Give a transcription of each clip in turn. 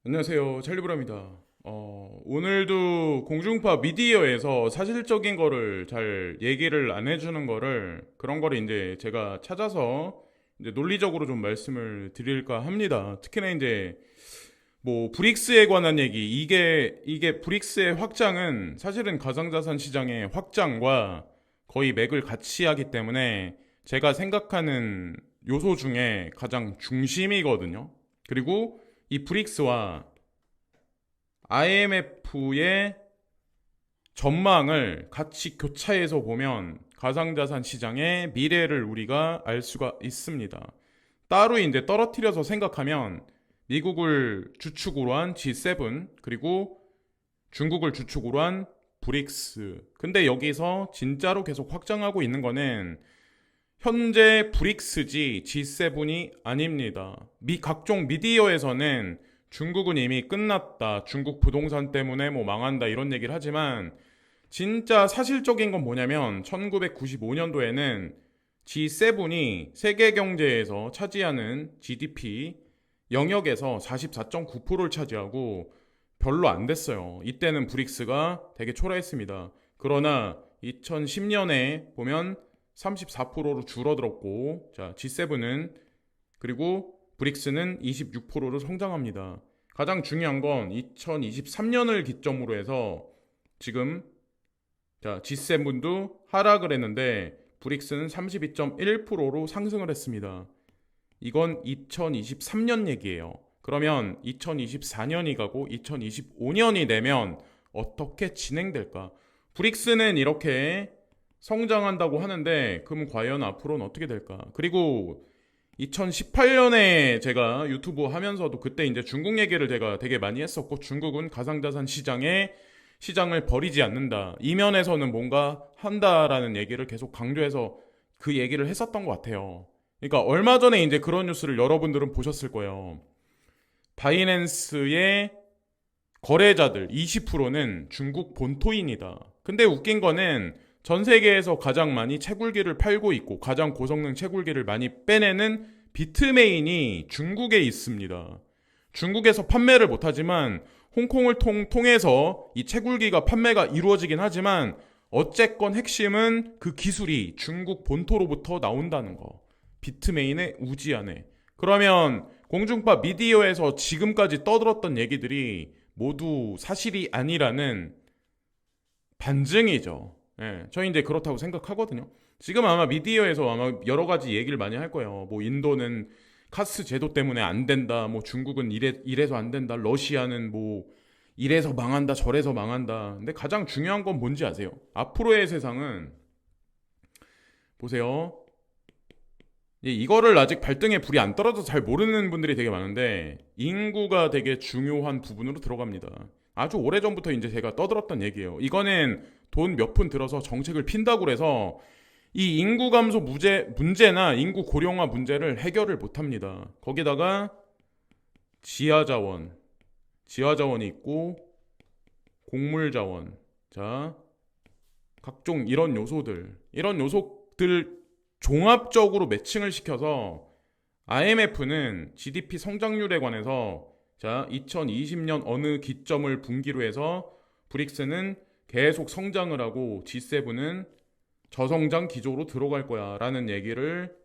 안녕하세요. 찰리브라입니다. 오늘도 공중파 미디어에서 사실적인 거를 잘 얘기를 안 해주는 거를 그런 거를 이제 제가 찾아서 이제 논리적으로 좀 말씀을 드릴까 합니다. 특히나 이제 뭐 브릭스에 관한 얘기 이게 브릭스의 확장은 사실은 가상자산 시장의 확장과 거의 맥을 같이 하기 때문에 제가 생각하는 요소 중에 가장 중심이거든요. 그리고 이 브릭스와 IMF의 전망을 같이 교차해서 보면 가상자산 시장의 미래를 우리가 알 수가 있습니다. 따로 이제 떨어뜨려서 생각하면 미국을 주축으로 한 G7 그리고 중국을 주축으로 한 브릭스. 근데 여기서 진짜로 계속 확장하고 있는 거는 현재 브릭스지 G7이 아닙니다. 각종 미디어에서는 중국은 이미 끝났다. 중국 부동산 때문에 뭐 망한다. 이런 얘기를 하지만 진짜 사실적인 건 뭐냐면 1995년도에는 G7이 세계 경제에서 차지하는 GDP 영역에서 44.9%를 차지하고 별로 안 됐어요. 이때는 브릭스가 되게 초라했습니다. 그러나 2010년에 보면 34%로 줄어들었고, 자, G7은 그리고 브릭스는 26%로 성장합니다. 가장 중요한 건 2023년을 기점으로 해서 지금 자, G7도 하락을 했는데 브릭스는 32.1%로 상승을 했습니다. 이건 2023년 얘기예요. 그러면 2024년이 가고 2025년이 되면 어떻게 진행될까? 브릭스는 이렇게 성장한다고 하는데 그럼 과연 앞으로는 어떻게 될까? 그리고 2018년에 제가 유튜브 하면서도 그때 이제 중국 얘기를 제가 되게 많이 했었고 중국은 가상자산 시장을 버리지 않는다. 이면에서는 뭔가 한다라는 얘기를 계속 강조해서 그 얘기를 했었던 것 같아요. 그러니까 얼마 전에 이제 그런 뉴스를 여러분들은 보셨을 거예요. 바이낸스의 거래자들 20%는 중국 본토인이다. 근데 웃긴 거는 전 세계에서 가장 많이 채굴기를 팔고 있고 가장 고성능 채굴기를 많이 빼내는 비트메인이 중국에 있습니다. 중국에서 판매를 못하지만 홍콩을 통해서 이 채굴기가 판매가 이루어지긴 하지만 어쨌건 핵심은 그 기술이 중국 본토로부터 나온다는 거. 비트메인의 우지 안에. 그러면 공중파 미디어에서 지금까지 떠들었던 얘기들이 모두 사실이 아니라는 반증이죠. 예, 저희 이제 그렇다고 생각하거든요. 지금 아마 미디어에서 아마 여러 가지 얘기를 많이 할 거예요. 뭐 인도는 카스 제도 때문에 안 된다. 뭐 중국은 이래서 안 된다. 러시아는 뭐 이래서 망한다. 저래서 망한다. 근데 가장 중요한 건 뭔지 아세요? 앞으로의 세상은 보세요. 이거를 아직 발등에 불이 안 떨어져서 잘 모르는 분들이 되게 많은데 인구가 되게 중요한 부분으로 들어갑니다. 아주 오래전부터 이제 제가 떠들었던 얘기예요. 이거는 돈 몇 푼 들어서 정책을 핀다고 해서 이 인구 감소 문제나 인구 고령화 문제를 해결을 못 합니다. 거기다가 지하자원, 지하자원이 있고 곡물자원, 자, 각종 이런 요소들 종합적으로 매칭을 시켜서 IMF는 GDP 성장률에 관해서 자, 2020년 어느 기점을 분기로 해서 브릭스는 계속 성장을 하고 G7은 저성장 기조로 들어갈 거야 라는 얘기를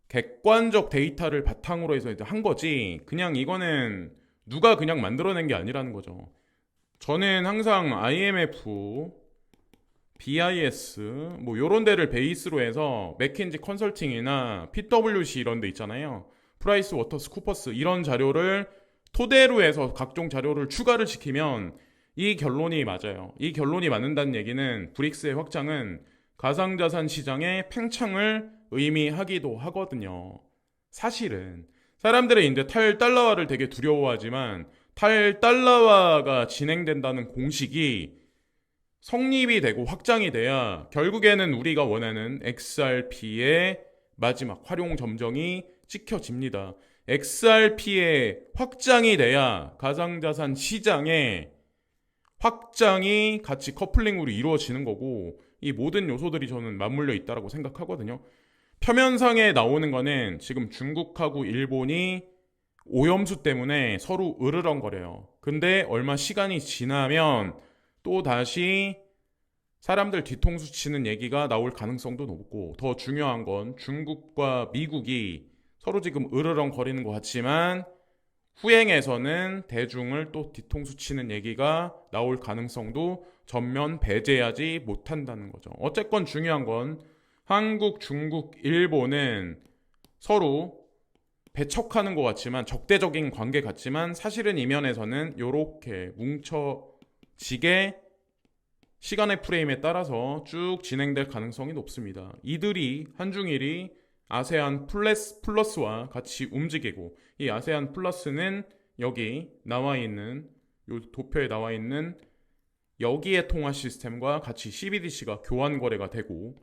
객관적 데이터를 바탕으로 해서 이제 한 거지. 그냥 이거는 누가 그냥 만들어낸 게 아니라는 거죠. 저는 항상 IMF, BIS 뭐 요런 데를 베이스로 해서 맥킨지 컨설팅이나 PwC 이런 데 있잖아요. 프라이스 워터스 쿠퍼스 이런 자료를 토대로 해서 각종 자료를 추가를 시키면 이 결론이 맞아요. 이 결론이 맞는다는 얘기는 브릭스의 확장은 가상자산 시장의 팽창을 의미하기도 하거든요. 사실은 사람들이 이제 탈달러화를 되게 두려워하지만 탈달러화가 진행된다는 공식이 성립이 되고 확장이 돼야 결국에는 우리가 원하는 XRP의 마지막 활용 점정이 찍혀집니다. XRP의 확장이 돼야 가상자산 시장의 확장이 같이 커플링으로 이루어지는 거고 이 모든 요소들이 저는 맞물려 있다고 생각하거든요. 표면상에 나오는 거는 지금 중국하고 일본이 오염수 때문에 서로 으르렁거려요. 근데 얼마 시간이 지나면 또 다시 사람들 뒤통수 치는 얘기가 나올 가능성도 높고, 더 중요한 건 중국과 미국이 서로 지금 으르렁거리는 것 같지만 후행에서는 대중을 또 뒤통수 치는 얘기가 나올 가능성도 전면 배제하지 못한다는 거죠. 어쨌건 중요한 건 한국, 중국, 일본은 서로 배척하는 것 같지만, 적대적인 관계 같지만 사실은 이면에서는 이렇게 뭉쳐지게 시간의 프레임에 따라서 쭉 진행될 가능성이 높습니다. 이들이 한중일이 아세안 플러스와 같이 움직이고, 이 아세안 플러스는 여기 나와 있는, 요 도표에 나와 있는 여기의 통화 시스템과 같이 CBDC가 교환 거래가 되고,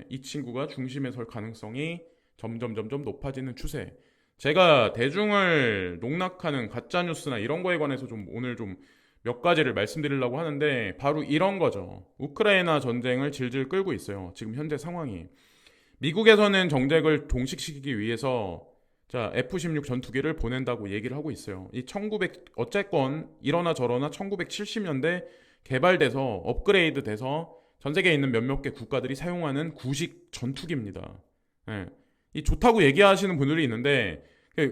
이 친구가 중심에 설 가능성이 점점 높아지는 추세. 제가 대중을 농락하는 가짜 뉴스나 이런 거에 관해서 좀 오늘 좀 몇 가지를 말씀드리려고 하는데, 바로 이런 거죠. 우크라이나 전쟁을 질질 끌고 있어요. 지금 현재 상황이. 미국에서는 정책을 종식시키기 위해서 자, F-16 전투기를 보낸다고 얘기를 하고 있어요. 이 1900, 어쨌건 이러나 저러나 1970년대 개발돼서 업그레이드 돼서 전 세계에 있는 몇몇 개 국가들이 사용하는 구식 전투기입니다. 예. 이 좋다고 얘기하시는 분들이 있는데,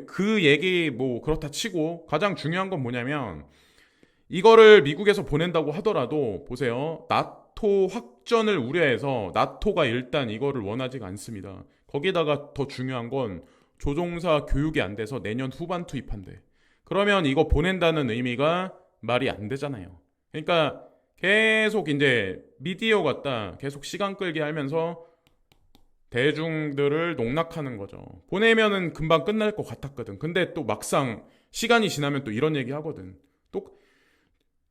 그 얘기 뭐 그렇다 치고 가장 중요한 건 뭐냐면, 이거를 미국에서 보낸다고 하더라도 보세요. 나토 확전을 우려해서 나토가 일단 이거를 원하지가 않습니다. 거기다가 더 중요한 건 조종사 교육이 안 돼서 내년 후반 투입한대. 그러면 이거 보낸다는 의미가 말이 안 되잖아요. 그러니까 계속 이제 미디어 같다 계속 시간 끌게 하면서 대중들을 농락하는 거죠. 보내면은 금방 끝날 것 같았거든. 근데 또 막상 시간이 지나면 또 이런 얘기 하거든.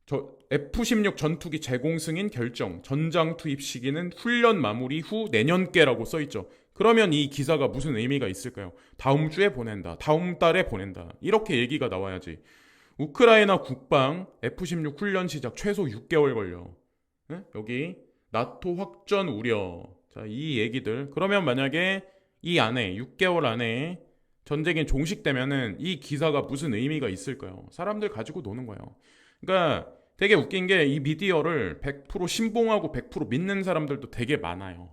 또 F-16 전투기 제공 승인 결정, 전장 투입 시기는 훈련 마무리 후 내년께라고 써있죠. 그러면 이 기사가 무슨 의미가 있을까요? 다음 주에 보낸다, 다음 달에 보낸다, 이렇게 얘기가 나와야지. 우크라이나 국방 F-16 훈련 시작 최소 6개월 걸려. 네? 여기 나토 확전 우려. 자, 이 얘기들. 그러면 만약에 이 안에 6개월 안에 전쟁이 종식되면은 이 기사가 무슨 의미가 있을까요? 사람들 가지고 노는 거예요. 그러니까 되게 웃긴 게 이 미디어를 100% 신봉하고 100% 믿는 사람들도 되게 많아요.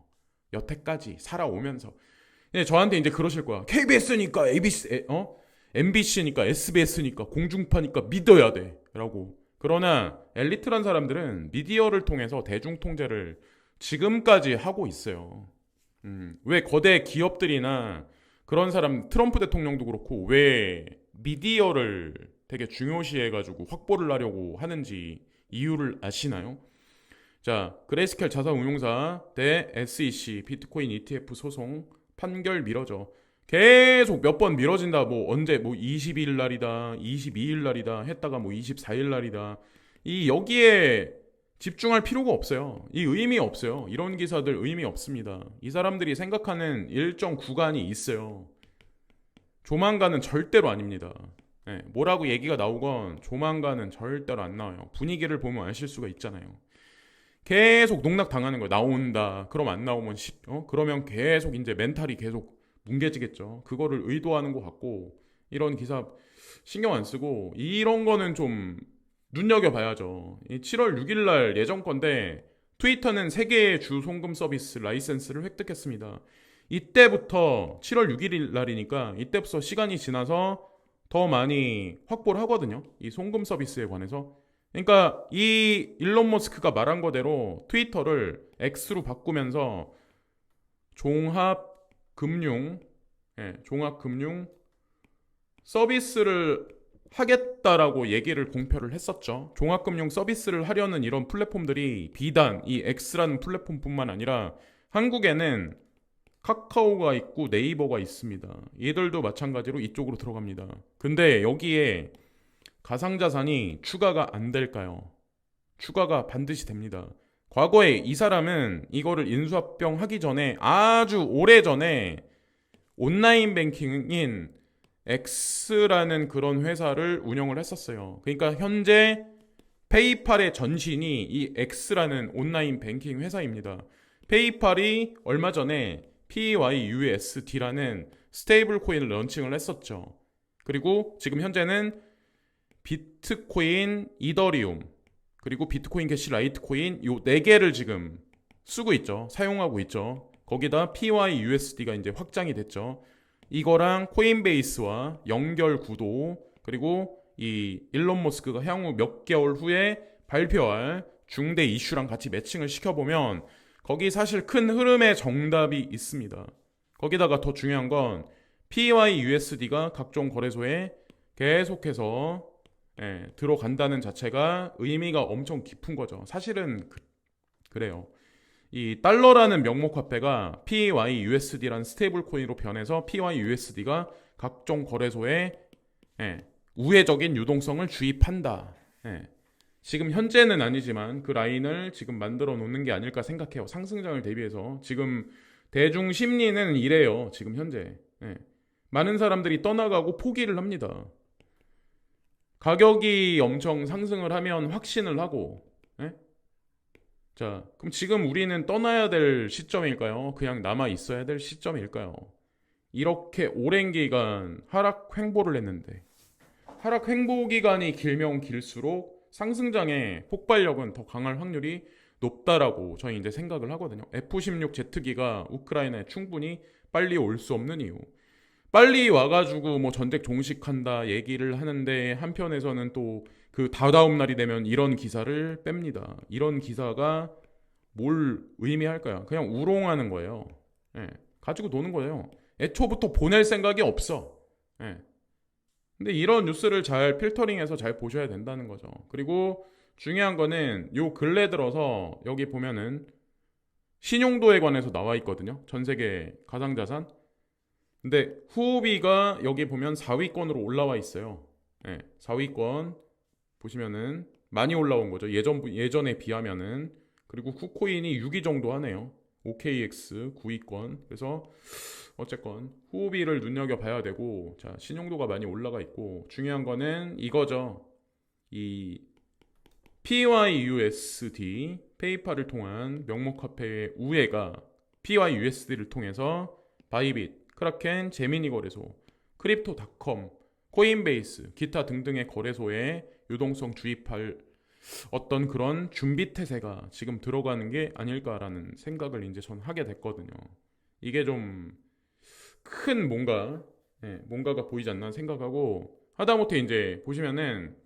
여태까지 살아오면서. 저한테 이제 그러실 거야. KBS니까 ABC, MBC니까 SBS니까 공중파니까 믿어야 돼. 라고. 그러나 엘리트란 사람들은 미디어를 통해서 대중 통제를 지금까지 하고 있어요. 왜 거대 기업들이나 그런 사람, 트럼프 대통령도 그렇고 왜 미디어를 되게 중요시해가지고 확보를 하려고 하는지 이유를 아시나요? 자, 그레이스켈 자산운용사 대 SEC 비트코인 ETF 소송 판결 미뤄져. 계속 몇 번 미뤄진다. 뭐 언제 뭐 20일 날이다, 22일 날이다 했다가 뭐 24일 날이다. 이 여기에 집중할 필요가 없어요. 이 의미 없어요. 이런 기사들 의미 없습니다. 이 사람들이 생각하는 일정 구간이 있어요. 조만간은 절대로 아닙니다. 뭐라고 얘기가 나오건 조만간은 절대로 안 나와요. 분위기를 보면 아실 수가 있잖아요. 계속 농락 당하는 거예요. 나온다. 그럼 안 나오면 그러면 계속 이제 멘탈이 계속 뭉개지겠죠. 그거를 의도하는 것 같고, 이런 기사 신경 안 쓰고 이런 거는 좀 눈여겨봐야죠. 7월 6일 날 예정 건데 트위터는 세계의 주 송금 서비스 라이센스를 획득했습니다. 이때부터 7월 6일 날이니까 이때부터 시간이 지나서 더 많이 확보를 하거든요. 이 송금 서비스에 관해서. 그러니까 이 일론 머스크가 말한 거대로 트위터를 X로 바꾸면서 종합금융 서비스를 하겠다라고 얘기를 공표를 했었죠. 종합금융 서비스를 하려는 이런 플랫폼들이 비단 이 X라는 플랫폼뿐만 아니라 한국에는 카카오가 있고 네이버가 있습니다. 얘들도 마찬가지로 이쪽으로 들어갑니다. 근데 여기에 가상자산이 추가가 안 될까요? 추가가 반드시 됩니다. 과거에 이 사람은 이거를 인수합병 하기 전에 아주 오래 전에 온라인 뱅킹인 X라는 그런 회사를 운영을 했었어요. 그러니까 현재 페이팔의 전신이 이 X라는 온라인 뱅킹 회사입니다. 페이팔이 얼마 전에 PYUSD라는 스테이블 코인을 런칭을 했었죠. 그리고 지금 현재는 비트코인, 이더리움, 그리고 비트코인 캐시, 라이트코인 요 네 개를 지금 쓰고 있죠. 사용하고 있죠. 거기다 PYUSD가 이제 확장이 됐죠. 이거랑 코인베이스와 연결 구도, 그리고 이 일론 머스크가 향후 몇 개월 후에 발표할 중대 이슈랑 같이 매칭을 시켜보면 거기 사실 큰 흐름의 정답이 있습니다. 거기다가 더 중요한 건 PYUSD가 각종 거래소에 계속해서 들어간다는 자체가 의미가 엄청 깊은 거죠. 사실은 그래요. 이 달러라는 명목 화폐가 PYUSD라는 스테이블 코인으로 변해서 PYUSD가 각종 거래소에 우회적인 유동성을 주입한다. 지금 현재는 아니지만 그 라인을 지금 만들어 놓는 게 아닐까 생각해요. 상승장을 대비해서. 지금 대중 심리는 이래요. 지금 현재. 많은 사람들이 떠나가고 포기를 합니다. 가격이 엄청 상승을 하면 확신을 하고. 자, 그럼 지금 우리는 떠나야 될 시점일까요? 그냥 남아 있어야 될 시점일까요? 이렇게 오랜 기간 하락 횡보를 했는데 하락 횡보 기간이 길면 길수록 상승장의 폭발력은 더 강할 확률이 높다라고 저희 이제 생각을 하거든요. F-16Z기가 우크라이나에 충분히 빨리 올 수 없는 이유. 빨리 와가지고 뭐 전쟁 종식한다 얘기를 하는데 한편에서는 또 그 다다음 날이 되면 이런 기사를 뺍니다. 이런 기사가 뭘 의미할까요? 그냥 우롱하는 거예요. 가지고 노는 거예요. 애초부터 보낼 생각이 없어. 근데 이런 뉴스를 잘 필터링해서 잘 보셔야 된다는 거죠. 그리고 중요한 거는 요 근래 들어서 여기 보면은 신용도에 관해서 나와 있거든요. 전 세계 가상자산. 근데 후오비가 여기 보면 4위권으로 올라와 있어요. 4위권 보시면은 많이 올라온 거죠. 예전에 비하면은. 그리고 쿠코인이 6위 정도 하네요. OKX 9위권. 그래서 어쨌건 후오비를 눈여겨봐야 되고, 자, 신용도가 많이 올라가 있고, 중요한 거는 이거죠. 이 PYUSD 페이팔을 통한 명목화폐의 우회가 PYUSD를 통해서 바이빗, 크라켄, 제미니 거래소, 크립토닷컴, 코인베이스, 기타 등등의 거래소에 유동성 주입할 어떤 그런 준비 태세가 지금 들어가는 게 아닐까라는 생각을 이제 전 하게 됐거든요. 이게 좀 큰 뭔가가 보이지 않나 생각하고, 하다못해 이제 보시면은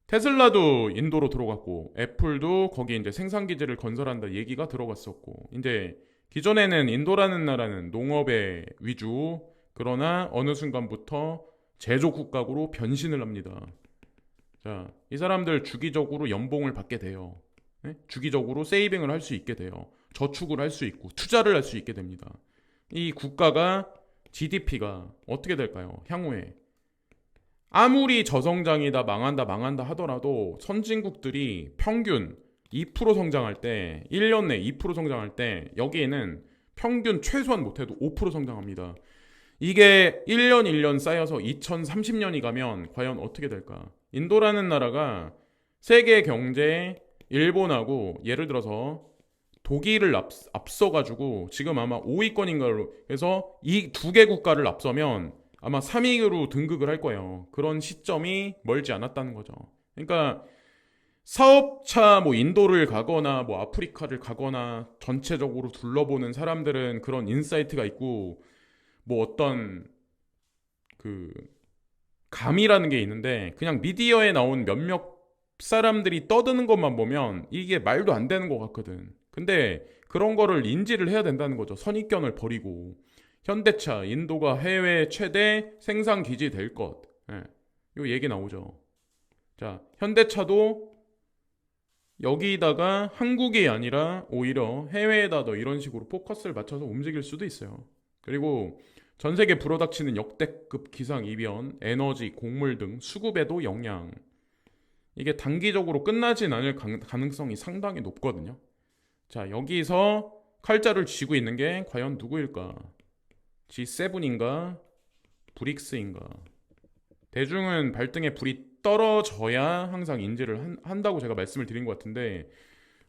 테슬라도 인도로 들어갔고 애플도 거기 이제 생산 기지를 건설한다 얘기가 들어갔었고, 이제 기존에는 인도라는 나라는 농업의 위주, 그러나 어느 순간부터 제조 국가로 변신을 합니다. 자, 이 사람들 주기적으로 연봉을 받게 돼요. 주기적으로 세이빙을 할 수 있게 돼요. 저축을 할 수 있고 투자를 할 수 있게 됩니다. 이 국가가 GDP가 어떻게 될까요? 향후에 아무리 저성장이다 망한다 하더라도 선진국들이 평균 2% 성장할 때, 1년 내 2% 성장할 때 여기에는 평균 최소한 못해도 5% 성장합니다. 이게 1년 쌓여서 2030년이 가면 과연 어떻게 될까? 인도라는 나라가 세계 경제에 일본하고 예를 들어서 독일을 앞서가지고 지금 아마 5위권인가로 해서 이 두 개 국가를 앞서면 아마 3위로 등극을 할 거예요. 그런 시점이 멀지 않았다는 거죠. 그러니까 사업차 뭐 인도를 가거나 뭐 아프리카를 가거나 전체적으로 둘러보는 사람들은 그런 인사이트가 있고 뭐 어떤 그 감이라는 게 있는데, 그냥 미디어에 나온 몇몇 사람들이 떠드는 것만 보면 이게 말도 안 되는 것 같거든. 근데 그런 거를 인지를 해야 된다는 거죠. 선입견을 버리고. 현대차, 인도가 해외 최대 생산 기지 될 것. 요 얘기 나오죠. 자, 현대차도 여기다가 한국이 아니라 오히려 해외에다 더 이런 식으로 포커스를 맞춰서 움직일 수도 있어요. 그리고 전 세계 불어닥치는 역대급 기상이변, 에너지, 곡물 등 수급에도 영향. 이게 단기적으로 끝나진 않을 가능성이 상당히 높거든요. 자, 여기서 칼자를 쥐고 있는 게 과연 누구일까? G7인가? 브릭스인가? 대중은 발등에 불이 떨어져야 항상 인지를 한다고 제가 말씀을 드린 것 같은데,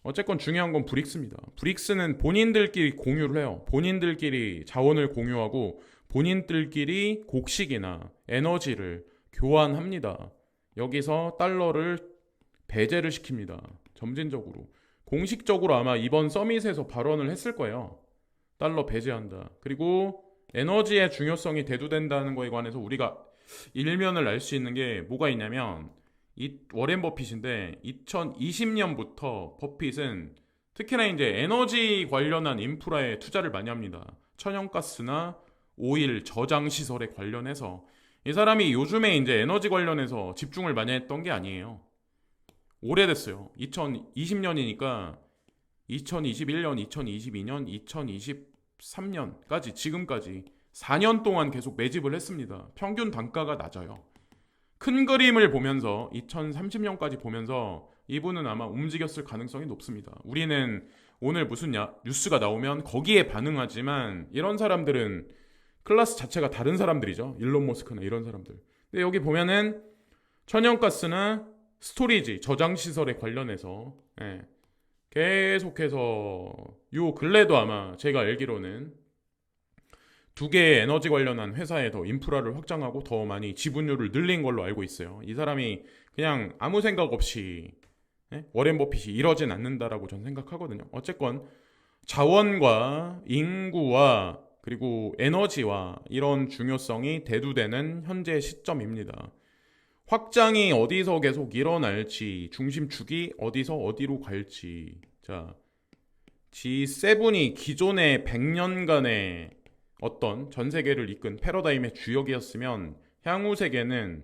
어쨌건 중요한 건 브릭스입니다. 브릭스는 본인들끼리 공유를 해요. 본인들끼리 자원을 공유하고 본인들끼리 곡식이나 에너지를 교환합니다. 여기서 달러를 배제를 시킵니다. 점진적으로. 공식적으로 아마 이번 서밋에서 발언을 했을 거예요. 달러 배제한다. 그리고 에너지의 중요성이 대두된다는 거에 관해서 우리가 일면을 알 수 있는 게 뭐가 있냐면 이 워렌 버핏인데 2020년부터 버핏은 특히나 이제 에너지 관련한 인프라에 투자를 많이 합니다. 천연가스나 오일 저장 시설에 관련해서 이 사람이 요즘에 이제 에너지 관련해서 집중을 많이 했던 게 아니에요. 오래됐어요. 2020년이니까 2021년, 2022년, 2023년까지 지금까지 4년 동안 계속 매집을 했습니다. 평균 단가가 낮아요. 큰 그림을 보면서 2030년까지 보면서 이분은 아마 움직였을 가능성이 높습니다. 우리는 오늘 무슨 뉴스가 나오면 거기에 반응하지만 이런 사람들은 클래스 자체가 다른 사람들이죠. 일론 머스크나 이런 사람들. 근데 여기 보면은 천연가스나 스토리지, 저장시설에 관련해서 계속해서 요 근래도 아마 제가 알기로는 두 개의 에너지 관련한 회사에 더 인프라를 확장하고 더 많이 지분율을 늘린 걸로 알고 있어요. 이 사람이 그냥 아무 생각 없이 워렌 버핏이 이러진 않는다라고 저는 생각하거든요. 어쨌건 자원과 인구와 그리고 에너지와 이런 중요성이 대두되는 현재 시점입니다. 확장이 어디서 계속 일어날지, 중심축이 어디서 어디로 갈지. 자, G7이 기존의 100년간의 어떤 전 세계를 이끈 패러다임의 주역이었으면 향후 세계는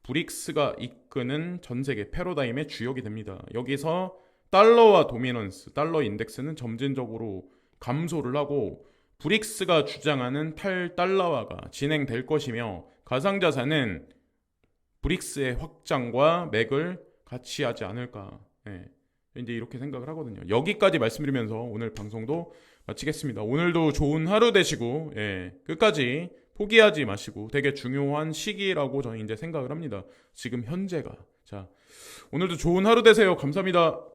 브릭스가 이끄는 전 세계 패러다임의 주역이 됩니다. 여기서 달러와 도미넌스, 달러 인덱스는 점진적으로 감소를 하고 브릭스가 주장하는 탈달러화가 진행될 것이며 가상자산은 브릭스의 확장과 맥을 같이 하지 않을까. 이제 이렇게 생각을 하거든요. 여기까지 말씀드리면서 오늘 방송도 마치겠습니다. 오늘도 좋은 하루 되시고 끝까지 포기하지 마시고 되게 중요한 시기라고 저는 이제 생각을 합니다. 지금 현재가. 자, 오늘도 좋은 하루 되세요. 감사합니다.